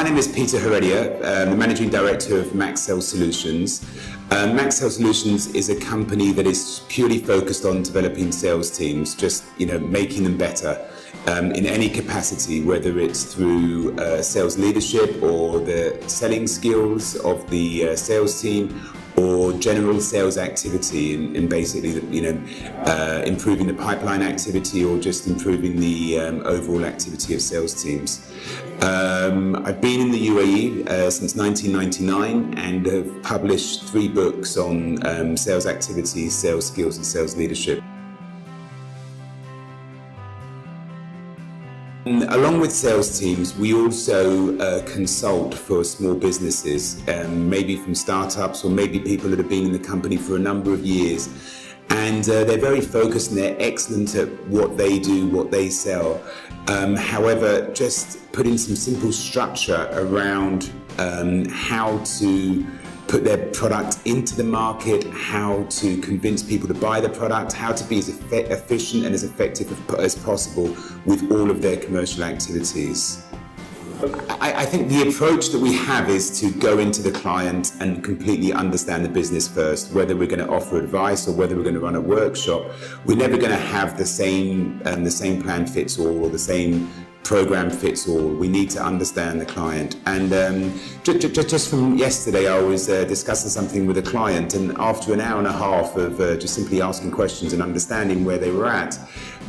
My name is Peter Heredia, the Managing Director of Maxsale Solutions. Maxsale Solutions is a company that is purely focused on developing sales teams, just making them better in any capacity, whether it's through sales leadership or the selling skills of the sales team, or general sales activity, and basically, improving the pipeline activity or just improving the overall activity of sales teams. I've been in the UAE since 1999 and have published 3 books on sales activities, sales skills, and sales leadership. Along with sales teams, we also consult for small businesses, maybe from startups or maybe people that have been in the company for a number of years. And they're very focused and they're excellent at what they do, what they sell. However, just putting some simple structure around how to put their product into the market, how to convince people to buy the product, how to be as efficient and as effective as possible with all of their commercial activities. I think the approach that we have is to go into the client and completely understand the business first. Whether we're going to offer advice or whether we're going to run a workshop, we're never going to have the same plan fits all or the same program fits all. We need to understand the client. And just from yesterday, I was discussing something with a client, and after an hour and a half of just simply asking questions and understanding where they were at,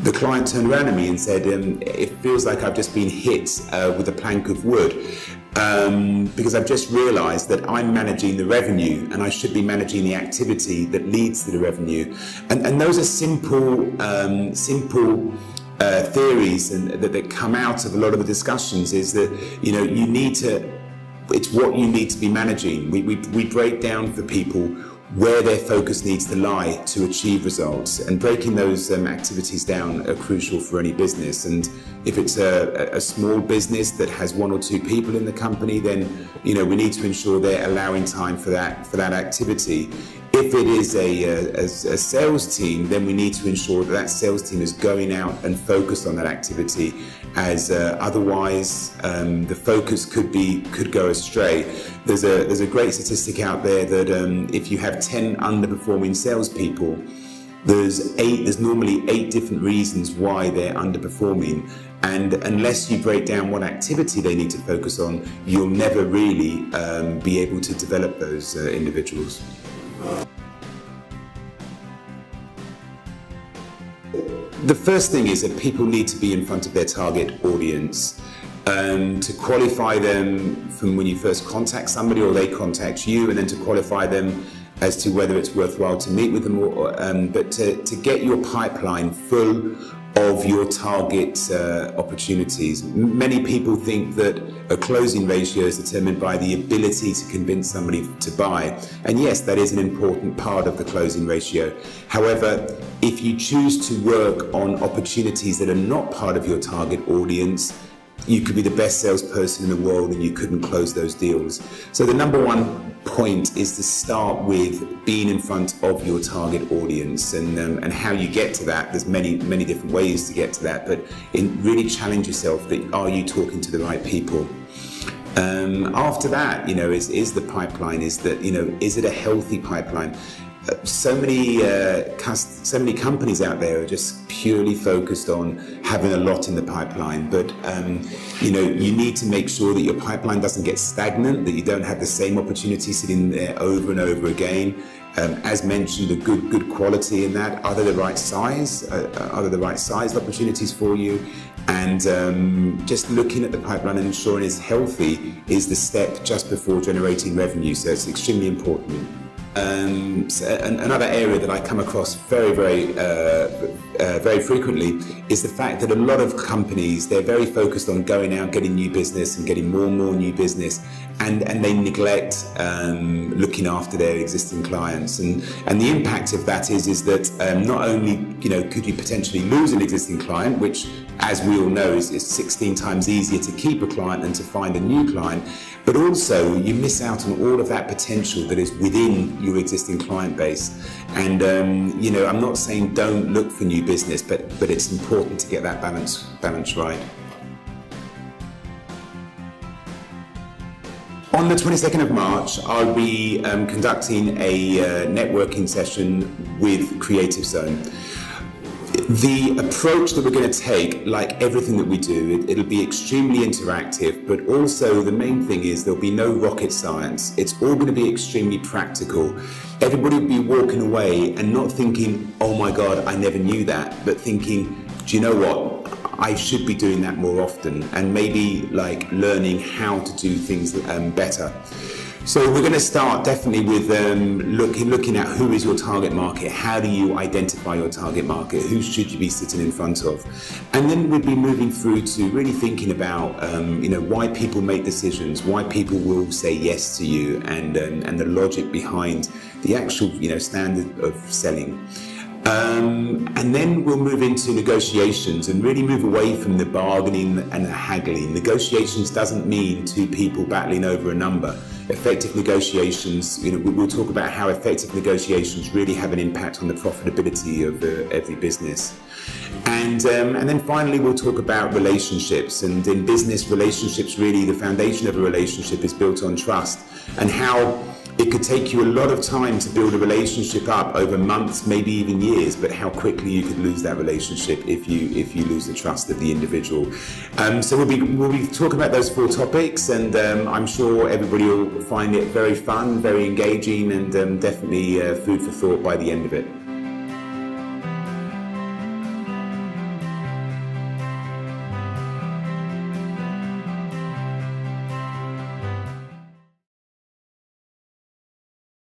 the client turned around to me and said, it feels like I've just been hit with a plank of wood, because I've just realized that I'm managing the revenue and I should be managing the activity that leads to the revenue. And those are simple theories and that come out of a lot of the discussions, is that it's what you need to be managing. We break down for people where their focus needs to lie to achieve results, and breaking those activities down are crucial for any business. And if it's a small business that has 1 or 2 people in the company, then we need to ensure they're allowing time for that activity. If it is a sales team, then we need to ensure that sales team is going out and focused on that activity, as otherwise the focus could go astray. There's a great statistic out there that if you have 10 underperforming salespeople, there's normally 8 different reasons why they're underperforming. And unless you break down what activity they need to focus on, you'll never really be able to develop those individuals. The first thing is that people need to be in front of their target audience. To qualify them from when you first contact somebody or they contact you, and then to qualify them as to whether it's worthwhile to meet with them, but to get your pipeline full of your target opportunities. Many people think that a closing ratio is determined by the ability to convince somebody to buy. And yes, that is an important part of the closing ratio. However, if you choose to work on opportunities that are not part of your target audience, you could be the best salesperson in the world and you couldn't close those deals. So the number one point is to start with being in front of your target audience, and how you get to that. There's many different ways to get to that, but really challenge yourself that are you talking to the right people. After that, is the pipeline, is it a healthy pipeline? So many companies out there are just purely focused on having a lot in the pipeline, but you need to make sure that your pipeline doesn't get stagnant, that you don't have the same opportunity sitting there over and over again. As mentioned, a good quality in that. Are they the right size? Are they the right sized opportunities for you? And just looking at the pipeline and ensuring it's healthy is the step just before generating revenue. So it's extremely important. Another area that I come across very frequently is the fact that a lot of companies, they're very focused on going out, getting new business and getting more and more new business, and they neglect looking after their existing clients. And the impact of that is that not only could you potentially lose an existing client, which, as we all know, is 16 times easier to keep a client than to find a new client, but also you miss out on all of that potential that is within your existing client base. And I'm not saying don't look for new business, but it's important to get that balance right. On the 22nd of March, I'll be conducting a networking session with Creative Zone. The approach that we're going to take, like everything that we do, it'll be extremely interactive, but also the main thing is there'll be no rocket science. It's all going to be extremely practical. Everybody will be walking away and not thinking, oh my God, I never knew that, but thinking, do you know what? I should be doing that more often, and maybe like learning how to do things better. So we're going to start definitely with looking at who is your target market, how do you identify your target market, who should you be sitting in front of, and then we'll be moving through to really thinking about why people make decisions, why people will say yes to you, and the logic behind the actual standard of selling. And then we'll move into negotiations and really move away from the bargaining and the haggling. Negotiations doesn't mean two people battling over a number. Effective negotiations, we'll talk about how effective negotiations really have an impact on the profitability of every business. And then finally we'll talk about relationships, and in business relationships, really the foundation of a relationship is built on trust, and how it could take you a lot of time to build a relationship up over months, maybe even years, but how quickly you could lose that relationship if you lose the trust of the individual. So we'll be talking about those 4 topics, and I'm sure everybody will find it very fun, very engaging, and definitely food for thought by the end of it.